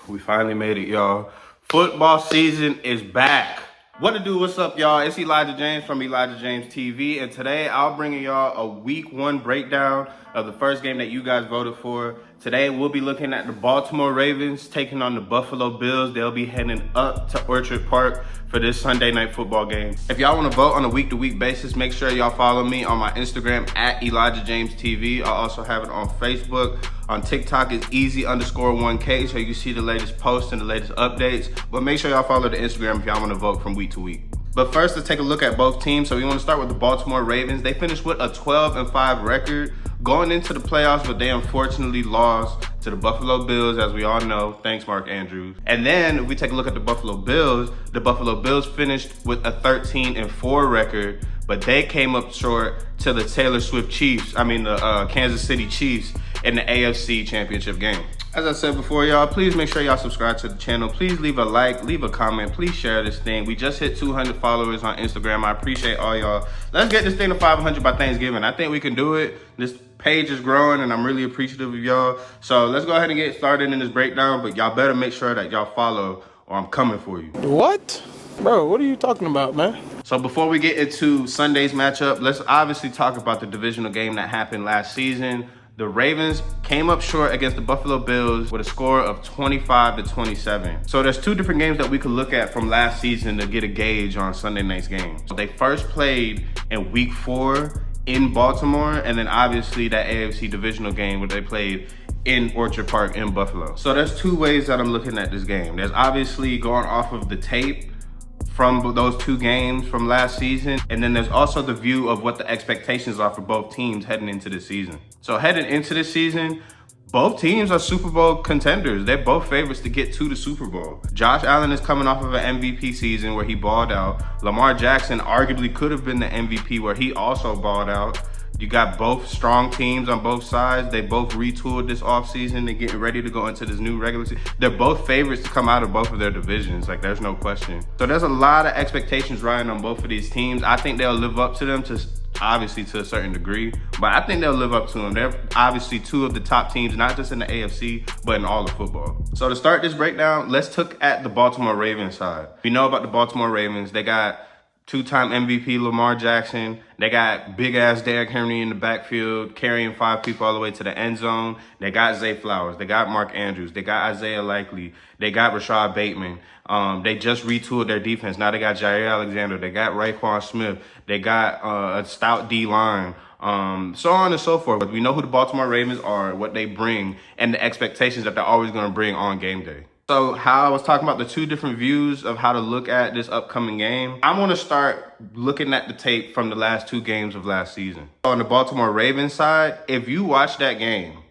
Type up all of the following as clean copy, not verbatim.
We finally made it, y'all. Football season is back. What to do? What's up, y'all? It's Elijah James from Elijah James TV, and today I'll bring y'all a week 1 breakdown of the first game that you guys voted for. Today we'll be looking at the Baltimore Ravens taking on the Buffalo Bills. They'll be heading up to Orchard Park for this Sunday night football game. If y'all want to vote on a week-to-week basis, make sure y'all follow me on my Instagram at Elijah James TV. I also have it on Facebook. On TikTok, it's easy_1K, so you see the latest posts and the latest updates. But make sure y'all follow the Instagram if y'all want to vote from week to week. But first, let's take a look at both teams. So we want to start with the Baltimore Ravens. They finished with a 12-5 record going into the playoffs, but they unfortunately lost to the Buffalo Bills, as we all know. Thanks, Mark Andrews. And then if we take a look at the Buffalo Bills finished with a 13-4 record, but they came up short to the Kansas City Chiefs in the AFC Championship game. As I said before, y'all, please make sure y'all subscribe to the channel. Please leave a like, leave a comment. Please share this thing. We just hit 200 followers on Instagram. I appreciate all y'all. Let's get this thing to 500 by Thanksgiving. I think we can do it. This page is growing, and I'm really appreciative of y'all. So let's go ahead and get started in this breakdown, but y'all better make sure that y'all follow or I'm coming for you. What? Bro, what are you talking about, man? So before we get into Sunday's matchup, let's obviously talk about the divisional game that happened last season. The Ravens came up short against the Buffalo Bills with a score of 25-27. So there's two different games that we could look at from last season to get a gauge on Sunday night's game. So they first played in week 4 in Baltimore, and then obviously that AFC divisional game where they played in Orchard Park in Buffalo. So there's two ways that I'm looking at this game. There's obviously going off of the tape from those two games from last season. And then there's also the view of what the expectations are for both teams heading into this season. So heading into this season, both teams are Super Bowl contenders. They're both favorites to get to the Super Bowl. Josh Allen is coming off of an MVP season where he balled out. Lamar Jackson arguably could have been the MVP where he also balled out. You got both strong teams on both sides. They both retooled this offseason. They're getting ready to go into this new regular season. They're both favorites to come out of both of their divisions. Like, there's no question. So there's a lot of expectations riding on both of these teams. I think they'll live up to them obviously to a certain degree, but I think they'll live up to them. They're obviously two of the top teams, not just in the AFC, but in all of football. So to start this breakdown, let's look at the Baltimore Ravens side. We know about the Baltimore Ravens. They got two-time MVP Lamar Jackson. They got big-ass Derrick Henry in the backfield, carrying 5 people all the way to the end zone. They got Zay Flowers. They got Mark Andrews. They got Isaiah Likely. They got Rashad Bateman. They just retooled their defense. Now they got Jair Alexander. They got Raekwon Smith. They got a stout D-line. So on and so forth. But we know who the Baltimore Ravens are, what they bring, and the expectations that they're always going to bring on game day. So how I was talking about the two different views of how to look at this upcoming game, I want to start looking at the tape from the last 2 games of last season. On the Baltimore Ravens side, if you watch that game,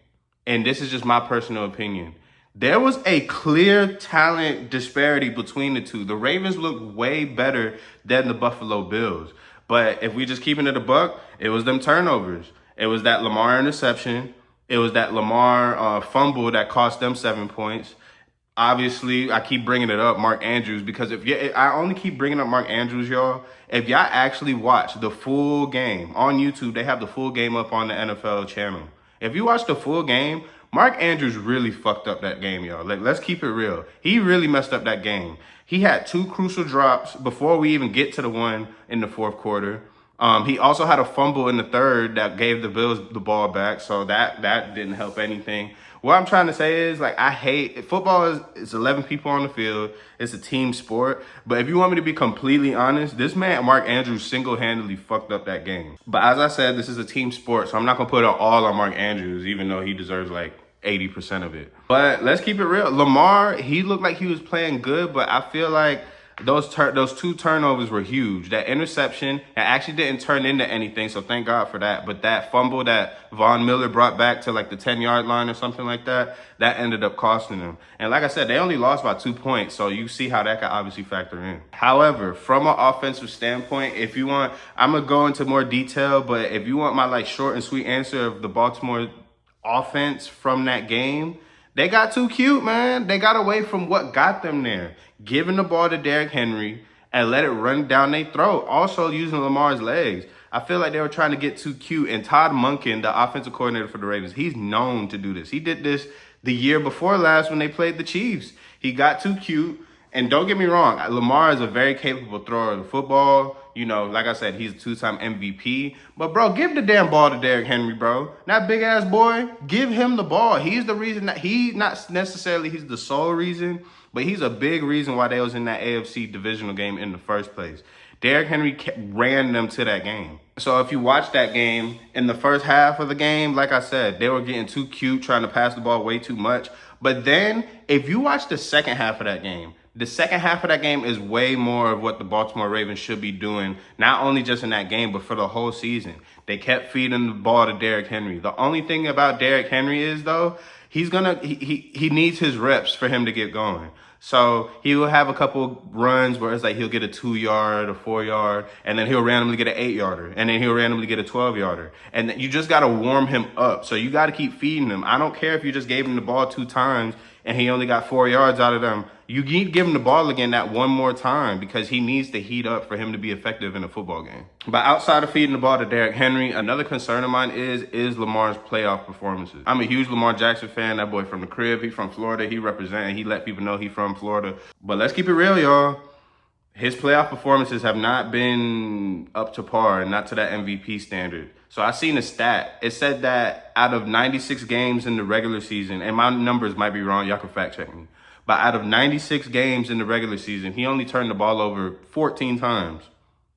and this is just my personal opinion, there was a clear talent disparity between the two. The Ravens looked way better than the Buffalo Bills. But if we just keeping it a buck, it was them turnovers. It was that Lamar interception. It was that Lamar fumble that cost them 7 points. Obviously, I keep bringing it up, Mark Andrews, because I only keep bringing up Mark Andrews, y'all. If y'all actually watch the full game on YouTube, they have the full game up on the NFL channel. If you watch the full game, Mark Andrews really fucked up that game, y'all. Let's keep it real. He really messed up that game. He had 2 crucial drops before we even get to the one in the fourth quarter. He also had a fumble in the third that gave the Bills the ball back, so that didn't help anything. What I'm trying to say is, like, I hate football. It's 11 people on the field. It's a team sport. But if you want me to be completely honest, this man, Mark Andrews, single-handedly fucked up that game. But as I said, this is a team sport, so I'm not going to put it all on Mark Andrews, even though he deserves, like, 80% of it. But let's keep it real. Lamar, he looked like he was playing good, but I feel like those 2 turnovers were huge. That interception, it actually didn't turn into anything, so thank God for that. But that fumble that Von Miller brought back to like the 10-yard line or something like that, that ended up costing them. And like I said, they only lost by 2 points, so you see how that could obviously factor in. However, from an offensive standpoint, if you want, I'm going to go into more detail, but if you want my like short and sweet answer of the Baltimore offense from that game, they got too cute, man. They got away from what got them there. Giving the ball to Derrick Henry and let it run down their throat. Also using Lamar's legs. I feel like they were trying to get too cute. And Todd Monken, the offensive coordinator for the Ravens, he's known to do this. He did this the year before last when they played the Chiefs. He got too cute. And don't get me wrong, Lamar is a very capable thrower of the football. You know, like I said, he's a 2-time MVP. But, bro, give the damn ball to Derrick Henry, bro. That big-ass boy, give him the ball. He's the reason that he's the sole reason, but he's a big reason why they was in that AFC divisional game in the first place. Derrick Henry ran them to that game. So if you watch that game, in the first half of the game, like I said, they were getting too cute, trying to pass the ball way too much. But then, if you watch the second half of that game, the second half of that game is way more of what the Baltimore Ravens should be doing, not only just in that game, but for the whole season. They kept feeding the ball to Derrick Henry. The only thing about Derrick Henry is, though, he needs his reps for him to get going. So he will have a couple runs where it's like he'll get a 2-yard, a 4-yard, and then he'll randomly get an 8-yarder, and then he'll randomly get a 12-yarder. And you just got to warm him up. So you got to keep feeding him. I don't care if you just gave him the ball 2 times and he only got 4 yards out of them. You need to give him the ball again that one more time because he needs to heat up for him to be effective in a football game. But outside of feeding the ball to Derrick Henry, another concern of mine is Lamar's playoff performances. I'm a huge Lamar Jackson fan. That boy from the crib. He's from Florida. He represents. He let people know he's from Florida. But let's keep it real, y'all. His playoff performances have not been up to par and not to that MVP standard. So I seen a stat. It said that out of 96 games in the regular season, and my numbers might be wrong, y'all can fact check me. But out of 96 games in the regular season, he only turned the ball over 14 times.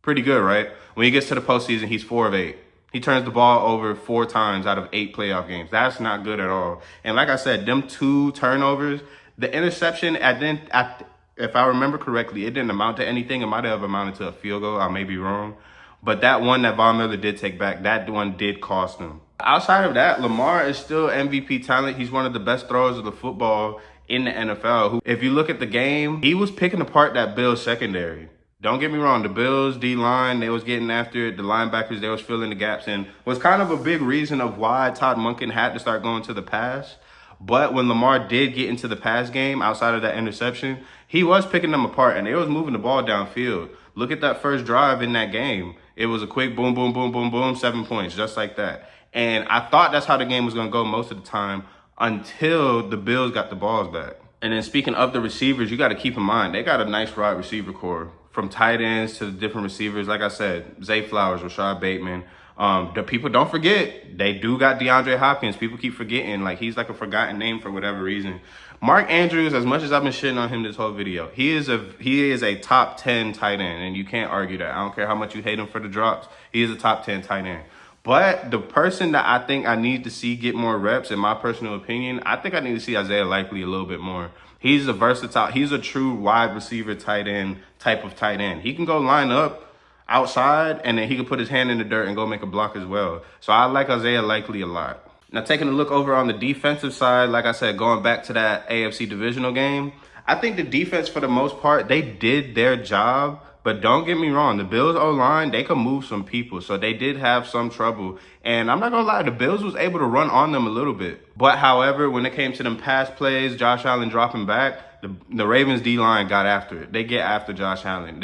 Pretty good, right? When he gets to the postseason, he's 4 of 8. He turns the ball over 4 times out of 8 playoff games. That's not good at all. And like I said, them 2 turnovers, the interception, if I remember correctly, it didn't amount to anything. It might have amounted to a field goal. I may be wrong. But that one that Von Miller did take back, that one did cost him. Outside of that, Lamar is still MVP talent. He's one of the best throwers of the football in the NFL. If you look at the game, he was picking apart that Bills secondary. Don't get me wrong, the Bills D-line, they was getting after it. The linebackers, they was filling the gaps and was kind of a big reason of why Todd Monken had to start going to the pass. But when Lamar did get into the pass game, outside of that interception, he was picking them apart and they was moving the ball downfield. Look at that first drive in that game. It was a quick boom, boom, boom, boom, boom, 7 points, just like that. And I thought that's how the game was going to go most of the time until the Bills got the balls back. And then speaking of the receivers, you got to keep in mind, they got a nice wide receiver core from tight ends to the different receivers. Like I said, Zay Flowers, Rashad Bateman. The people don't forget, they do got DeAndre Hopkins. People keep forgetting, like he's like a forgotten name for whatever reason. Mark Andrews, as much as I've been shitting on him this whole video, he is a top 10 tight end, and you can't argue that. I don't care how much you hate him for the drops. He is a top 10 tight end. But the person that I think I need to see get more reps, in my personal opinion, I think I need to see Isaiah Likely a little bit more. He's a versatile, he's a true wide receiver tight end type of tight end. He can go line up outside, and then he can put his hand in the dirt and go make a block as well. So I like Isaiah Likely a lot. Now, taking a look over on the defensive side, like I said, going back to that AFC divisional game, I think the defense, for the most part, they did their job. But don't get me wrong, the Bills O-line, they can move some people. So they did have some trouble. And I'm not going to lie, the Bills was able to run on them a little bit. But however, when it came to them pass plays, Josh Allen dropping back, the Ravens D-line got after it. They get after Josh Allen.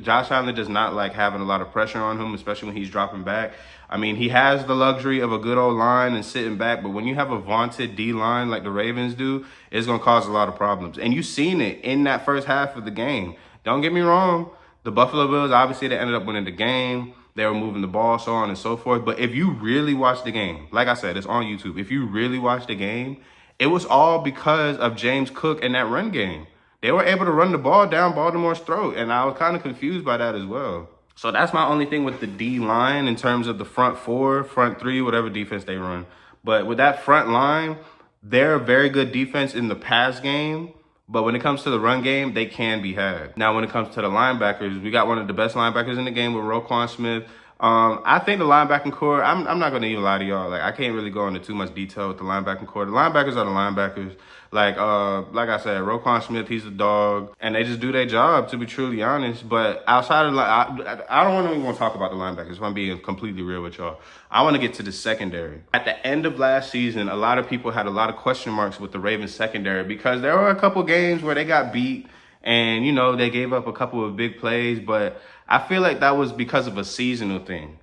Josh Allen does not like having a lot of pressure on him, especially when he's dropping back. I mean, he has the luxury of a good old line and sitting back, but when you have a vaunted D-line like the Ravens do, it's going to cause a lot of problems. And you've seen it in that first half of the game. Don't get me wrong. The Buffalo Bills, obviously, they ended up winning the game. They were moving the ball, so on and so forth. But if you really watch the game, like I said, it's on YouTube. If you really watch the game, it was all because of James Cook and that run game. They were able to run the ball down Baltimore's throat, and I was kind of confused by that as well. So that's my only thing with the D-line in terms of the front 4, front 3, whatever defense they run. But with that front line, they're a very good defense in the pass game. But when it comes to the run game, they can be had. Now, when it comes to the linebackers, we got one of the best linebackers in the game with Roquan Smith. I think the linebacking core, I'm not going to even lie to y'all. Like, I can't really go into too much detail with the linebacking core. The linebackers are the linebackers. Like I said, Roquan Smith, he's a dog. And they just do their job, to be truly honest. But outside of, I don't even want to talk about the linebackers, if I'm being completely real with y'all. I want to get to the secondary. At the end of last season, a lot of people had a lot of question marks with the Ravens secondary because there were a couple games where they got beat and, they gave up a couple of big plays. But I feel like that was because of a seasonal thing.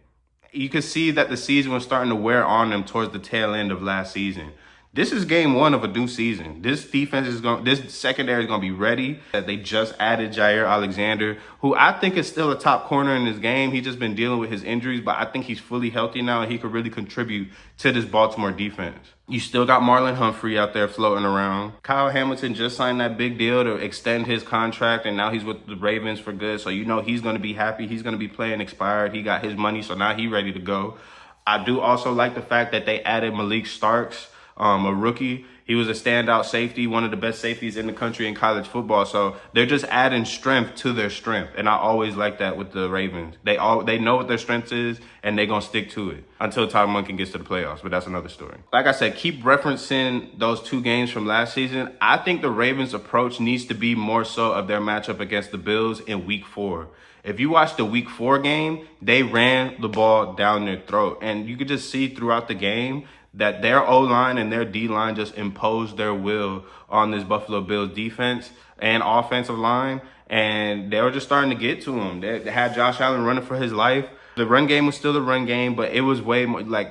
you could see that the season was starting to wear on them towards the tail end of last season. This is game one of a new season. This secondary is going to be ready. They just added Jair Alexander, who I think is still a top corner in this game. He's just been dealing with his injuries, but I think he's fully healthy now and he could really contribute to this Baltimore defense. You still got Marlon Humphrey out there floating around. Kyle Hamilton just signed that big deal to extend his contract, and now he's with the Ravens for good. So you know he's going to be happy. He's going to be playing expired. He got his money, so now he's ready to go. I do also like the fact that they added Malik Starks, a rookie. He was a standout safety, one of the best safeties in the country in college football. So they're just adding strength to their strength. And I always like that with the Ravens. They know what their strength is, and they're going to stick to it until Todd Monken gets to the playoffs. But that's another story. Like I said, keep referencing those two games from last season. I think the Ravens' approach needs to be more so of their matchup against the Bills in week 4. If you watch the week 4 game, they ran the ball down their throat. And you could just see throughout the game that their O-line and their D-line just imposed their will on this Buffalo Bills defense and offensive line, and they were just starting to get to him. They had Josh Allen running for his life. The run game was still the run game, but it was way more like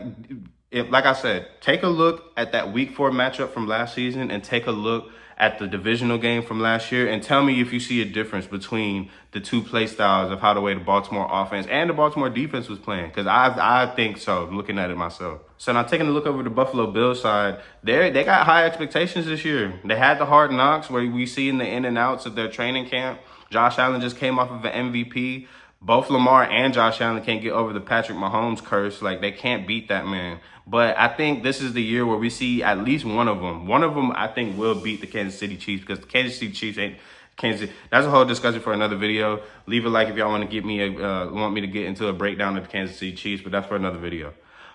I said, take a look at that week 4 matchup from last season and take a look at the divisional game from last year and tell me if you see a difference between the two play styles of how the way the Baltimore offense and the Baltimore defense was playing. Because I think so, looking at it myself. So now taking a look over the Buffalo Bills side, they got high expectations this year. They had the hard knocks where we see in the in and outs of their training camp. Josh Allen just came off of an MVP. Both Lamar and Josh Allen can't get over the Patrick Mahomes curse. Like, they can't beat that man. But I think this is the year where we see at least one of them. One of them, I think, will beat the Kansas City Chiefs, because the Kansas City Chiefs ain't Kansas. That's a whole discussion for another video. Leave a like if y'all want me to get into a breakdown of the Kansas City Chiefs, but that's for another video.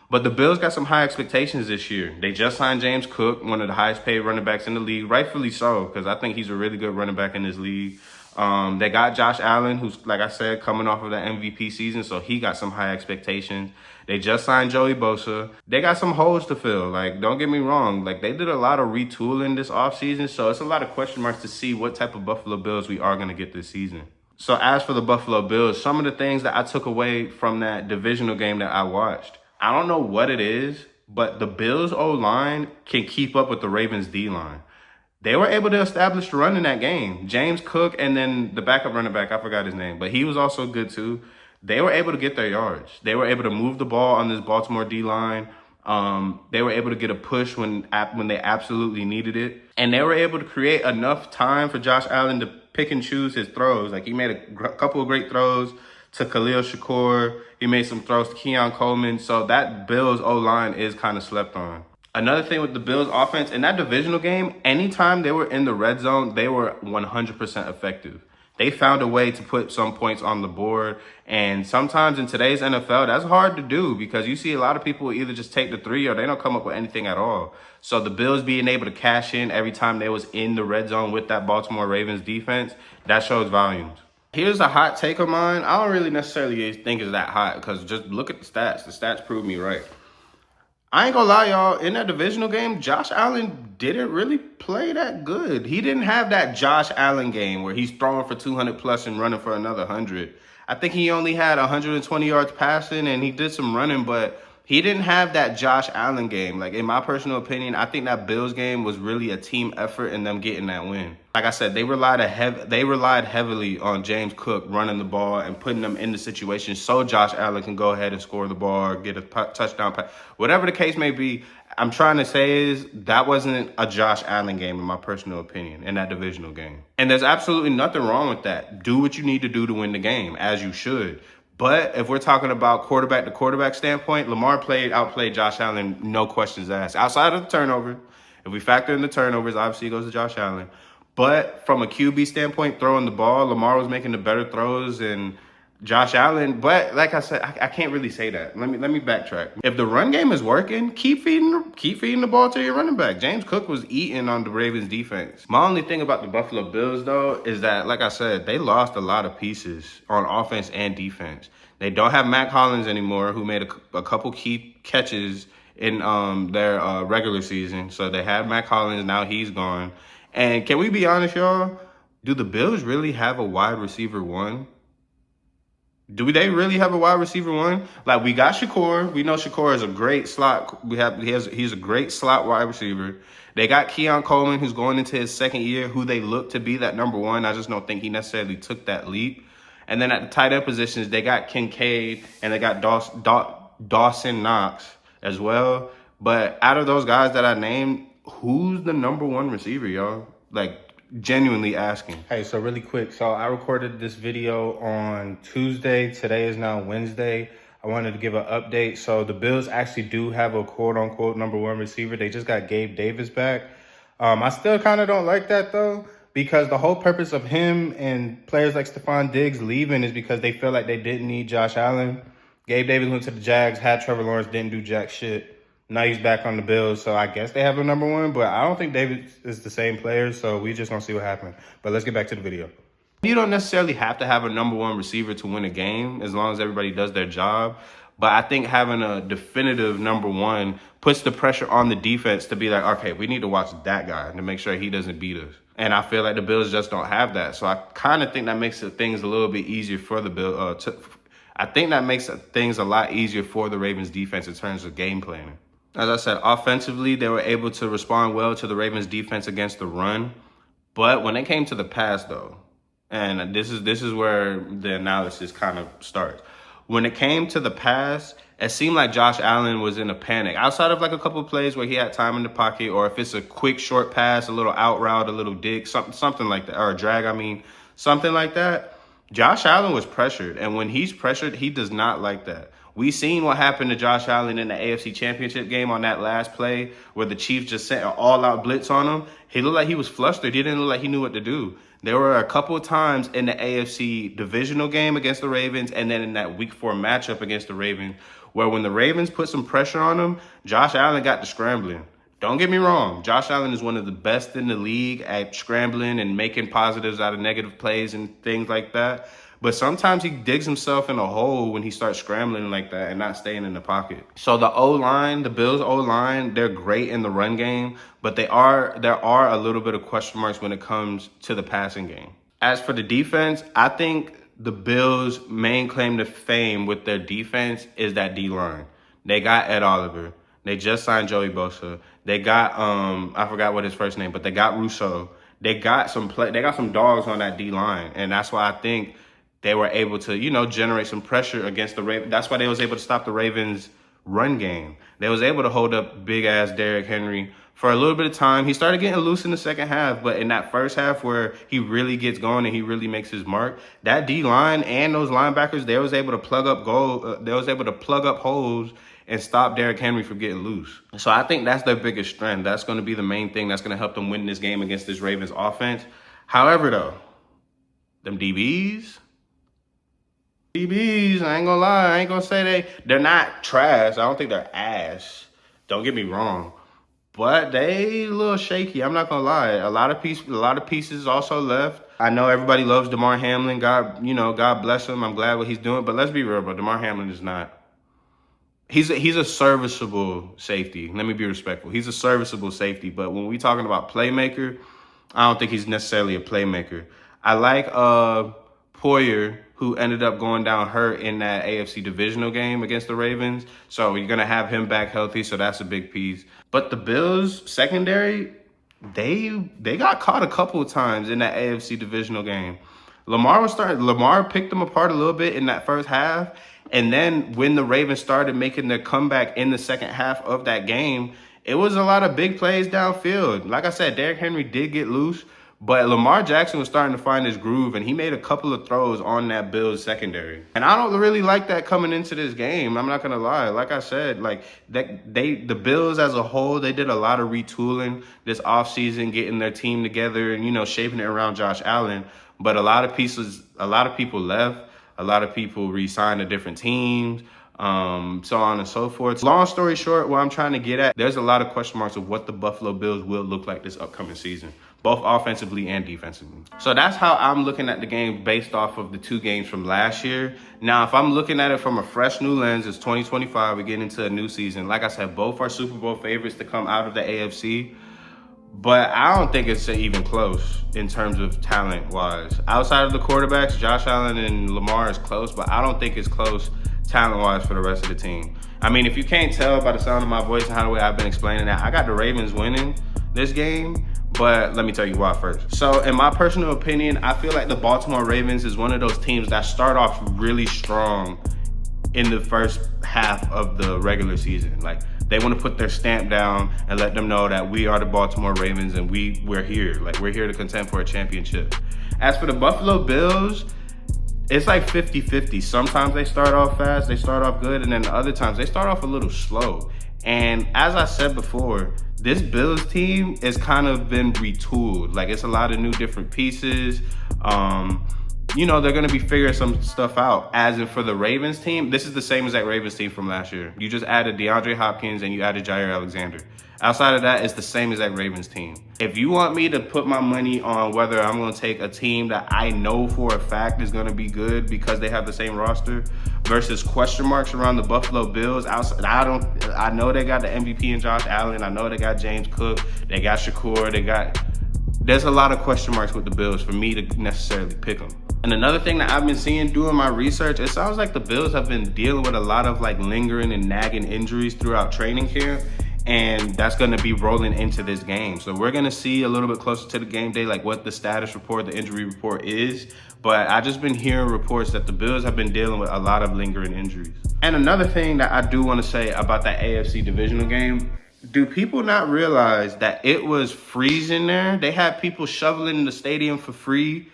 But the Bills got some high expectations this year. They just signed James Cook, one of the highest paid running backs in the league, rightfully so, because I think he's a really good running back in this league. They got Josh Allen, who's, like I said, coming off of that MVP season, so he got some high expectations. They just signed Joey Bosa. They got some holes to fill. Like, don't get me wrong. Like, they did a lot of retooling this offseason, so it's a lot of question marks to see what type of Buffalo Bills we are going to get this season. So as for the Buffalo Bills, some of the things that I took away from that divisional game that I watched, I don't know what it is, but the Bills' O-line can keep up with the Ravens' D-line. They were able to establish the run in that game. James Cook and then the backup running back, I forgot his name, but he was also good too. They were able to get their yards. They were able to move the ball on this Baltimore D-line. They were able to get a push when they absolutely needed it. And they were able to create enough time for Josh Allen to pick and choose his throws. Like, he made a couple of great throws to Khalil Shakur. He made some throws to Keon Coleman. So that Bills O-line is kind of slept on. Another thing with the Bills offense, in that divisional game, anytime they were in the red zone, they were 100% effective. They found a way to put some points on the board. And sometimes in today's NFL, that's hard to do, because you see a lot of people either just take the 3 or they don't come up with anything at all. So the Bills being able to cash in every time they was in the red zone with that Baltimore Ravens defense, that shows volumes. Here's a hot take of mine. I don't really necessarily think it's that hot, because just look at the stats. The stats prove me right. I ain't gonna lie, y'all. In that divisional game, Josh Allen didn't really play that good. He didn't have that Josh Allen game where he's throwing for 200 plus and running for another 100. I think he only had 120 yards passing and he did some running, but he didn't have that Josh Allen game. Like, in my personal opinion, I think that Bills game was really a team effort and them getting that win. Like I said, they relied heavily on James Cook running the ball and putting them in the situation so Josh Allen can go ahead and score the ball or get a touchdown pass. Whatever the case may be, I'm trying to say is that wasn't a Josh Allen game, in my personal opinion, in that divisional game. And there's absolutely nothing wrong with that. Do what you need to do to win the game, as you should. But if we're talking about quarterback to quarterback standpoint, Lamar outplayed Josh Allen, no questions asked. Outside of the turnover, if we factor in the turnovers, obviously it goes to Josh Allen. But from a QB standpoint, throwing the ball, Lamar was making the better throws and Josh Allen. But like I said, I can't really say that. Let me backtrack. If the run game is working, keep feeding the ball to your running back. James Cook was eating on the Ravens defense. My only thing about the Buffalo Bills, though, is that, like I said, they lost a lot of pieces on offense and defense. They don't have Mac Hollins anymore, who made a couple key catches in their regular season. So they had Mac Hollins. Now he's gone. And can we be honest, y'all? Do the Bills really have a wide receiver one? Do they really have a wide receiver one? Like, we got Shakur. We know Shakur is a great slot. He's a great slot wide receiver. They got Keon Coleman, who's going into his second year, who they look to be that number one. I just don't think he necessarily took that leap. And then at the tight end positions, they got Kincaid and they got Dawson Knox as well. But out of those guys that I named, who's the number one receiver, y'all? Like, genuinely asking. Hey, so really quick. So I recorded this video on Tuesday. Today is now Wednesday. I wanted to give an update. So the Bills actually do have a quote unquote number one receiver. They just got Gabe Davis back. I still kind of don't like that though, because the whole purpose of him and players like Stephon Diggs leaving is because they feel like they didn't need Josh Allen. Gabe Davis went to the Jags, had Trevor Lawrence, didn't do jack shit. Now he's back on the Bills, so I guess they have a number one, but I don't think David is the same player, so we just gonna see what happens. But let's get back to the video. You don't necessarily have to have a number one receiver to win a game as long as everybody does their job. But I think having a definitive number one puts the pressure on the defense to be like, okay, we need to watch that guy to make sure he doesn't beat us. And I feel like the Bills just don't have that. So I kind of think that makes things a little bit easier for the Bills. I think that makes things a lot easier for the Ravens defense in terms of game planning. As I said, offensively, they were able to respond well to the Ravens defense against the run. But when it came to the pass, though, and this is where the analysis kind of starts. When it came to the pass, it seemed like Josh Allen was in a panic. Outside of like a couple of plays where he had time in the pocket, or if it's a quick short pass, a little out route, a little dig, something like that, or a drag, something like that. Josh Allen was pressured, and when he's pressured, he does not like that. We seen what happened to Josh Allen in the AFC Championship game on that last play where the Chiefs just sent an all-out blitz on him. He looked like he was flustered. He didn't look like he knew what to do. There were a couple of times in the AFC divisional game against the Ravens and then in that Week 4 matchup against the Ravens where when the Ravens put some pressure on him, Josh Allen got to scrambling. Don't get me wrong. Josh Allen is one of the best in the league at scrambling and making positives out of negative plays and things like that. But sometimes he digs himself in a hole when he starts scrambling like that and not staying in the pocket. So the O-line, the Bills O-line, they're great in the run game, but there are a little bit of question marks when it comes to the passing game. As for the defense, I think the Bills' main claim to fame with their defense is that D-line. They got Ed Oliver. They just signed Joey Bosa. They got I forgot what his first name, but they got Rousseau. They got some dogs on that D-line, and that's why I think they were able to, generate some pressure against the Ravens. That's why they was able to stop the Ravens' run game. They was able to hold up big-ass Derrick Henry for a little bit of time. He started getting loose in the second half, but in that first half where he really gets going and he really makes his mark, that D-line and those linebackers, they was able to plug up holes and stop Derrick Henry from getting loose. So I think that's their biggest strength. That's going to be the main thing that's going to help them win this game against this Ravens offense. However, though, them DBs, I ain't gonna lie. I ain't gonna say they're not trash. I don't think they're ass. Don't get me wrong. But they a little shaky. I'm not gonna lie. A lot of pieces also left. I know everybody loves Damar Hamlin. God bless him. I'm glad what he's doing. But let's be real, bro. Damar Hamlin is not. He's a serviceable safety. Let me be respectful. He's a serviceable safety. But when we talking about playmaker, I don't think he's necessarily a playmaker. I like Poyer, who ended up going down hurt in that AFC divisional game against the Ravens. So you're going to have him back healthy, so that's a big piece. But the Bills secondary, they got caught a couple of times in that AFC divisional game. Lamar picked them apart a little bit in that first half. And then when the Ravens started making their comeback in the second half of that game, it was a lot of big plays downfield. Like I said, Derrick Henry did get loose, but Lamar Jackson was starting to find his groove, and he made a couple of throws on that Bills secondary. And I don't really like that coming into this game. I'm not going to lie. Like I said, the Bills as a whole, they did a lot of retooling this offseason, getting their team together and, shaping it around Josh Allen. But a lot of people left. A lot of people re-signed to different teams, so on and so forth. Long story short, what I'm trying to get at, there's a lot of question marks of what the Buffalo Bills will look like this upcoming season, both offensively and defensively. So that's how I'm looking at the game based off of the two games from last year. Now, if I'm looking at it from a fresh new lens, it's 2025, we're getting into a new season. Like I said, both are Super Bowl favorites to come out of the AFC. But I don't think it's even close in terms of talent-wise. Outside of the quarterbacks, Josh Allen and Lamar is close, but I don't think it's close talent-wise for the rest of the team. I mean, if you can't tell by the sound of my voice and how the way I've been explaining that, I got the Ravens winning this game, but let me tell you why first. So in my personal opinion, I feel like the Baltimore Ravens is one of those teams that start off really strong in the first half of the regular season. Like, they want to put their stamp down and let them know that we are the Baltimore Ravens and we're here. Like, we're here to contend for a championship. As for the Buffalo Bills, it's like 50-50. Sometimes they start off fast, they start off good, and then other times they start off a little slow. And as I said before, this Bills team has kind of been retooled. Like, it's a lot of new different pieces. You know, they're going to be figuring some stuff out. As in for the Ravens team, this is the same exact Ravens team from last year. You just added DeAndre Hopkins and you added Jair Alexander. Outside of that, it's the same exact Ravens team. If you want me to put my money on whether I'm going to take a team that I know for a fact is going to be good because they have the same roster versus question marks around the Buffalo Bills, I know they got the MVP in Josh Allen. I know they got James Cook. They got Shakur. There's a lot of question marks with the Bills for me to necessarily pick them. And another thing that I've been seeing doing my research, it sounds like the Bills have been dealing with a lot of like lingering and nagging injuries throughout training camp. And that's going to be rolling into this game. So we're going to see a little bit closer to the game day, like what the status report, the injury report is. But I just been hearing reports that the Bills have been dealing with a lot of lingering injuries. And another thing that I do want to say about that AFC divisional game, do people not realize that it was freezing there? They had people shoveling in the stadium for free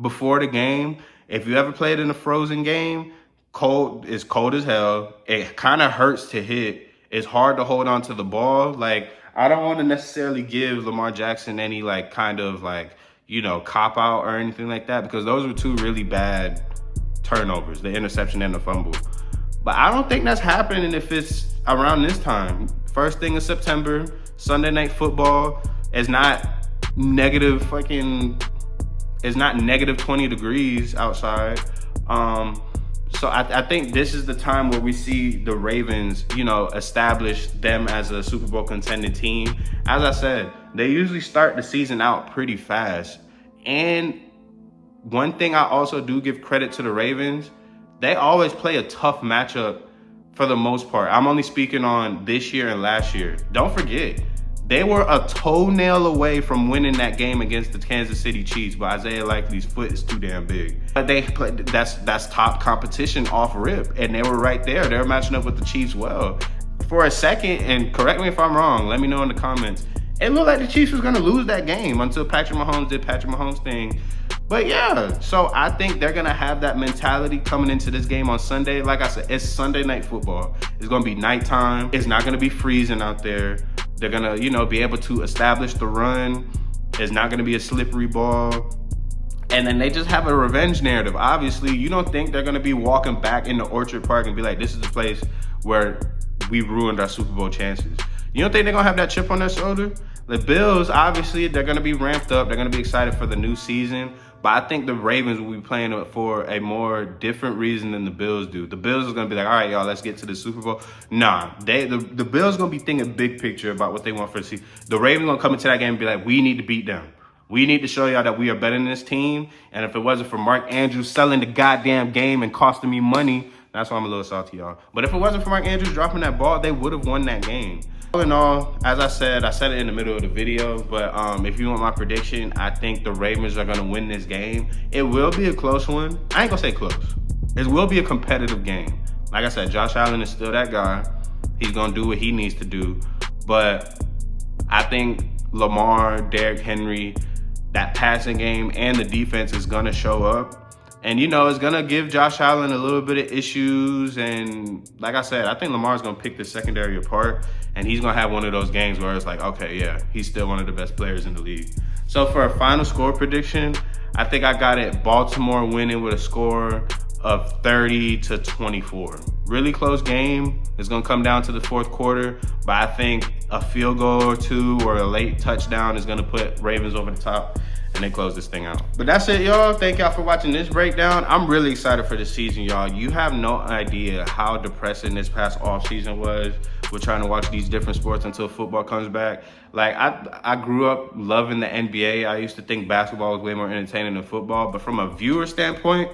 before the game. If you ever played in a frozen game, it's cold as hell. It kind of hurts to hit. It's hard to hold on to the ball. Like, I don't want to necessarily give Lamar Jackson any like kind of like, you know, cop out or anything like that, because those were two really bad turnovers, the interception and the fumble. But I don't think that's happening if it's around this time. First thing in September, Sunday Night Football is not negative 20 degrees outside. So I think this is the time where we see the Ravens, you know, establish them as a Super Bowl contending team. As I said, they usually start the season out pretty fast. And one thing I also do give credit to the Ravens, they always play a tough matchup for the most part. I'm only speaking on this year and last year. Don't forget, they were a toenail away from winning that game against the Kansas City Chiefs, but Isaiah Likely's foot is too damn big. But they played, that's top competition off rip, and they were right there. They were matching up with the Chiefs well. For a second, and correct me if I'm wrong, let me know in the comments, it looked like the Chiefs was gonna lose that game until Patrick Mahomes did Patrick Mahomes thing. But yeah, so I think they're gonna have that mentality coming into this game on Sunday. Like I said, it's Sunday Night Football. It's gonna be nighttime. It's not gonna be freezing out there. They're gonna, you know, be able to establish the run. It's not gonna be a slippery ball. And then they just have a revenge narrative. Obviously, you don't think they're gonna be walking back into Orchard Park and be like, this is the place where we ruined our Super Bowl chances. You don't think they're gonna have that chip on their shoulder? The Bills, obviously, they're gonna be ramped up. They're gonna be excited for the new season. But I think the Ravens will be playing it for a more different reason than the Bills do. The Bills is going to be like, all right, y'all, let's get to the Super Bowl. Nah, the Bills going to be thinking big picture about what they want for the season. The Ravens going to come into that game and be like, we need to beat them. We need to show y'all that we are better than this team. And if it wasn't for Mark Andrews selling the goddamn game and costing me money, that's why I'm a little salty, y'all. But if it wasn't for Mark Andrews dropping that ball, they would have won that game. All in all, as I said it in the middle of the video, but if you want my prediction, I think the Ravens are going to win this game. It will be a close one. I ain't going to say close. It will be a competitive game. Like I said, Josh Allen is still that guy. He's going to do what he needs to do. But I think Lamar, Derrick Henry, that passing game and the defense is going to show up. And, you know, it's going to give Josh Allen a little bit of issues. And like I said, I think Lamar's going to pick the secondary apart. And he's going to have one of those games where it's like, okay, yeah, he's still one of the best players in the league. So for a final score prediction, I think I got it Baltimore winning with a score of 30-24. Really close game. It's going to come down to the fourth quarter. But I think a field goal or two or a late touchdown is going to put Ravens over the top. And they close this thing out. But that's it, y'all. Thank y'all for watching this breakdown. I'm really excited for the season, y'all. You have no idea how depressing this past off season was We're trying to watch these different sports until football comes back. Like, I grew up loving the NBA. I used to think basketball was way more entertaining than football. But from a viewer standpoint,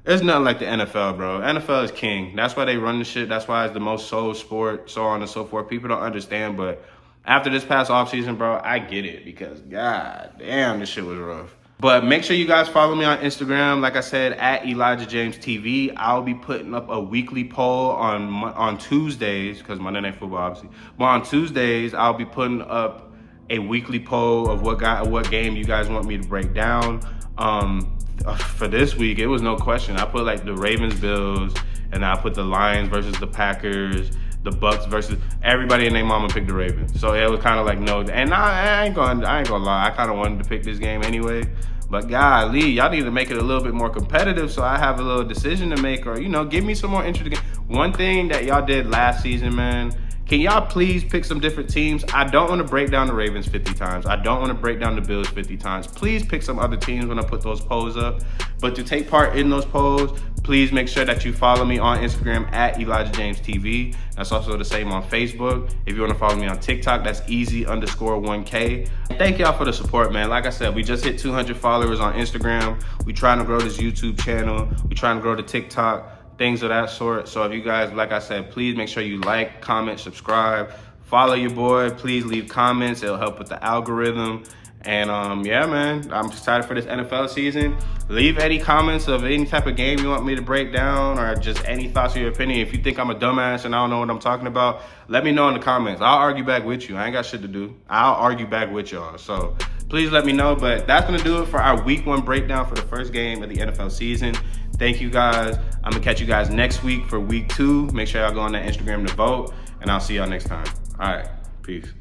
there's nothing like the NFL, bro. NFL is king. That's why they run the shit. That's why it's the most sold sport, so on and so forth. People don't understand, but after this past offseason, bro, I get it because, god damn, this shit was rough. But make sure you guys follow me on Instagram. Like I said, at Elijah James TV. I'll be putting up a weekly poll on Tuesdays, because Monday Night Football, obviously. But on Tuesdays, I'll be putting up a weekly poll of what game you guys want me to break down. For this week, it was no question. I put like the Ravens, Bills, and I put the Lions versus the Packers, the Bucks versus everybody and their mama picked the Ravens. So it was kind of like no, and I ain't gonna lie. I kind of wanted to pick this game anyway. But golly, y'all need to make it a little bit more competitive so I have a little decision to make, or give me some more interesting game. One thing that y'all did last season, man. Can y'all please pick some different teams? I don't want to break down the Ravens 50 times. I don't want to break down the Bills 50 times. Please pick some other teams when I put those polls up. But to take part in those polls, please make sure that you follow me on Instagram at Elijah James TV. That's also the same on Facebook. If you want to follow me on TikTok, that's easy_1K. Thank y'all for the support, man. Like I said, we just hit 200 followers on Instagram. We trying to grow this YouTube channel. We trying to grow the TikTok. Things of that sort. So if you guys, like I said, please make sure you like, comment, subscribe, follow your boy. Please leave comments. It'll help with the algorithm. And yeah, man, I'm excited for this NFL season. Leave any comments of any type of game you want me to break down, or just any thoughts or your opinion. If you think I'm a dumbass and I don't know what I'm talking about, let me know in the comments. I'll argue back with you. I ain't got shit to do. I'll argue back with y'all. So please let me know. But that's gonna do it for our week 1 breakdown for the first game of the NFL season. Thank you guys. I'm gonna catch you guys next week for week 2. Make sure y'all go on that Instagram to vote, and I'll see y'all next time. All right, peace.